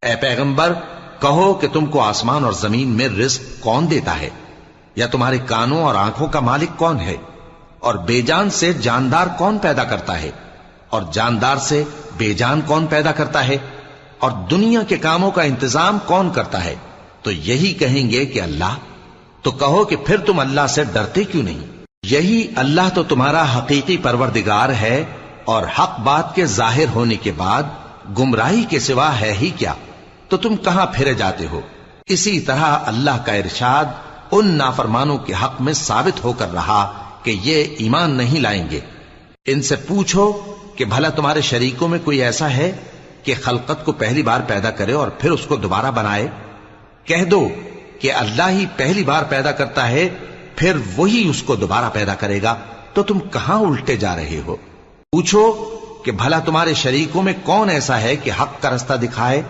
اے پیغمبر کہو کہ تم کو آسمان اور زمین میں رزق کون دیتا ہے؟ یا تمہارے کانوں اور آنکھوں کا مالک کون ہے؟ اور بے جان سے جاندار کون پیدا کرتا ہے؟ اور جاندار سے بے جان کون پیدا کرتا ہے؟ اور دنیا کے کاموں کا انتظام کون کرتا ہے؟ تو یہی کہیں گے کہ اللہ۔ تو کہو کہ پھر تم اللہ سے ڈرتے کیوں نہیں؟ یہی اللہ تو تمہارا حقیقی پروردگار ہے، اور حق بات کے ظاہر ہونے کے بعد گمراہی کے سوا ہے ہی کیا؟ تو تم کہاں پھرے جاتے ہو؟ اسی طرح اللہ کا ارشاد ان نافرمانوں کے حق میں ثابت ہو کر رہا کہ یہ ایمان نہیں لائیں گے۔ ان سے پوچھو کہ بھلا تمہارے شریکوں میں کوئی ایسا ہے کہ خلقت کو پہلی بار پیدا کرے اور پھر اس کو دوبارہ بنائے؟ کہہ دو کہ اللہ ہی پہلی بار پیدا کرتا ہے، پھر وہی اس کو دوبارہ پیدا کرے گا۔ تو تم کہاں الٹے جا رہے ہو؟ پوچھو کہ بھلا تمہارے شریکوں میں کون ایسا ہے کہ حق کا رستہ دکھائے